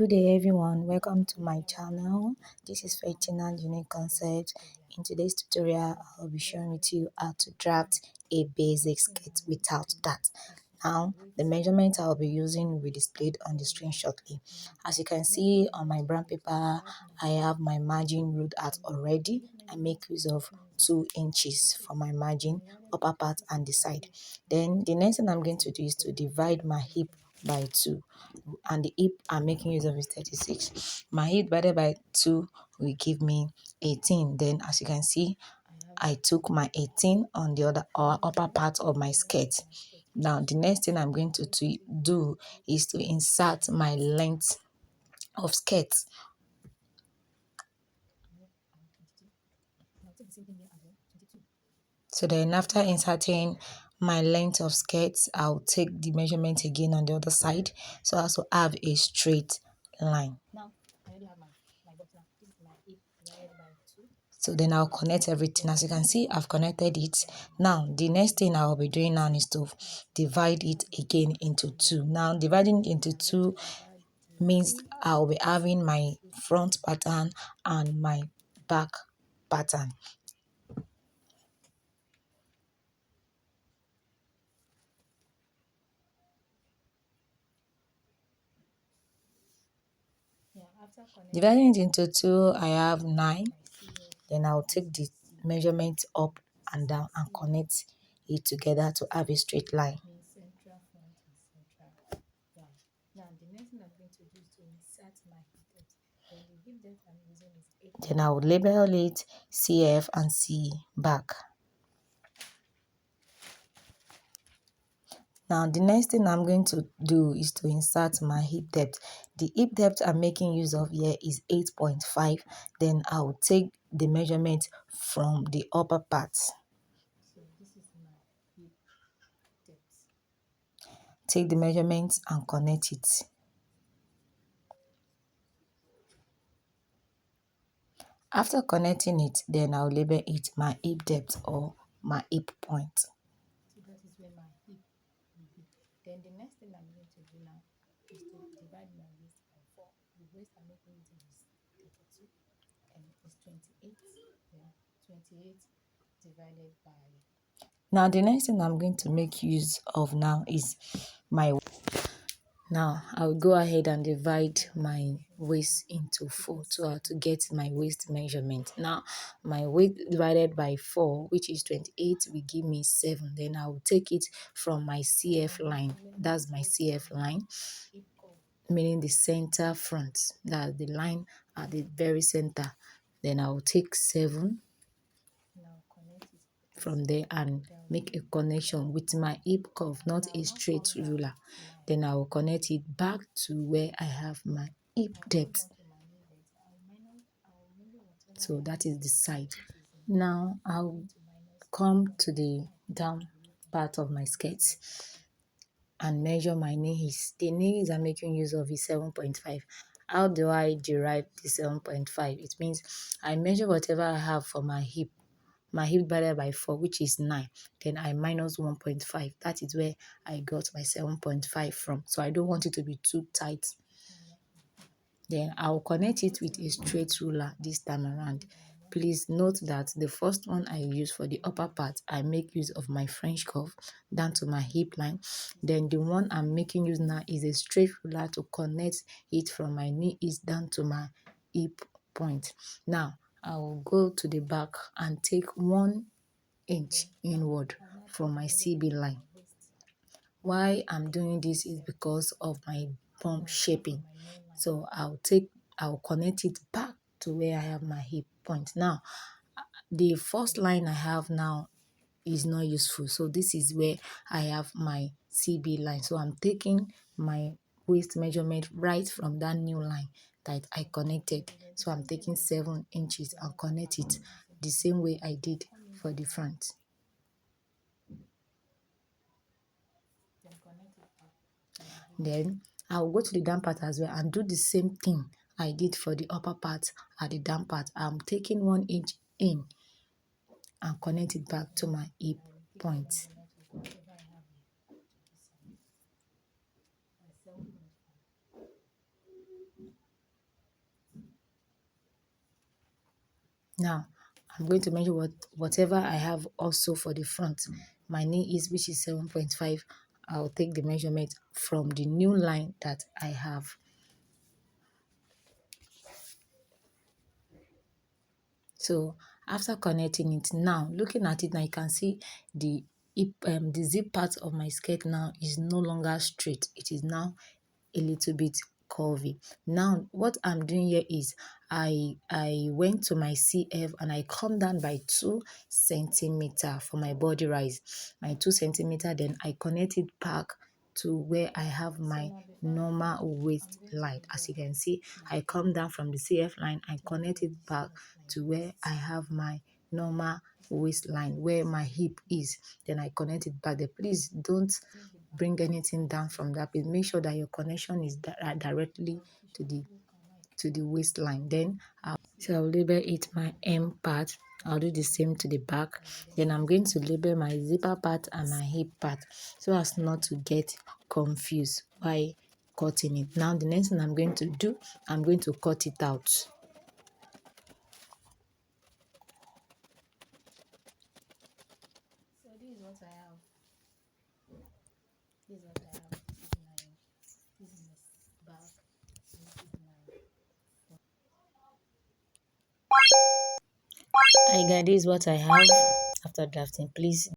Good day everyone, welcome to my channel. This is Ferdinand Unique Concept. In today's tutorial, I'll be sharing with you how to draft a basic sketch without that. Now, the measurement I'll be using will be displayed on the screen shortly. As you can see on my brown paper, I have my margin ruled out already. I make use of 2 inches for my margin, upper part and the side. Then the next thing I'm going to do is to divide my hip by 2, and the hip I'm making use of is 36. My hip divided by 2 will give me 18. Then as you can see, I took my 18 on the other or upper part of my skirt. Now the next thing I'm going to do is to insert my length of skirt. So then after inserting my length of skirts, I'll take the measurement again on the other side so as to have a straight line. So then I'll connect everything. As you can see, I've connected it. Now the next thing I'll be doing now is to divide it again into 2. Now dividing into 2 means I'll be having my front pattern and my back pattern. Dividing it into 2, I have 9. Then I'll take the measurement up and down and connect it together to have a straight line. Then I will label it CF and C back. Now the next thing I'm going to do is to insert my hip depth. The hip depth I'm making use of here is 8.5. Then I'll take the measurement from the upper part. Take the measurement and connect it. After connecting it, then I'll label it my hip depth or my hip point. So that is where my hip will be. Then the next thing I'm going to do now is to divide my waist by 4. The waist I'm making it is 32 and it's 28. Yeah, 28 divided by. Now the next thing I'm going to make use of now is my. Now I'll go ahead and divide my waist into 4 so to get my waist measurement. Now my waist divided by 4, which is 28, will give me 7. Then I'll take it from my CF line. That's my CF line, meaning the center front. That's the line at the very center. Then I'll take 7 from there and make a connection with my hip curve, not a straight ruler. Then I will connect it back to where I have my hip depth. So that is the side. Now I'll come to the down part of my skirt and measure my knees. The knees I'm making use of is 7.5. How do I derive the 7.5? It means I measure whatever I have for my hip divided by 4, which is 9. Then I minus 1.5. That is where I got my 7.5 from. So I don't want it to be too tight. Then I'll connect it with a straight ruler this time around. Please note that the first one I use for the upper part, I make use of my French curve down to my hip line. Then the one I'm making use now is a straight ruler to connect it from my knee is down to my hip point. Now I will go to the back and take 1 inch inward from my CB line. Why I'm doing this is because of my bump shaping. So I'll connect it back to where I have my hip point. Now, the first line I have now is not useful. So this is where I have my CB line. So I'm taking my waist measurement right from that new line that I connected. So I'm taking 7 inches and connect it the same way I did for the front. Then I'll go to the down part as well and do the same thing I did for the upper part at the down part. I'm taking 1 inch in and connect it back to my hip point. Now, I'm going to measure whatever I have also for the front. My knee is, which is 7.5. I'll take the measurement from the new line that I have. So after connecting it, now looking at it now, you can see the zip part of my skirt now is no longer straight. It is now a little bit curvy. Now what I'm doing here is I went to my CF and I come down by 2 centimeter for my body rise. My 2 centimeter, then I connect it back to where I have my normal waistline. As you can see, I come down from the CF line, I connect it back to where I have my normal waistline, where my hip is. Then I connect it back there. Please don't bring anything down from that. Please make sure that your connection is directly to the waistline. Then I'll label it my M part. I'll do the same to the back. Then I'm going to label my zipper part and my hip part so as not to get confused by cutting it. Now the next thing I'm going to do, I'm going to cut it out. So this is what I have. This is what I have. This is my back. This is my. Hi guys, this is what I have after drafting. Please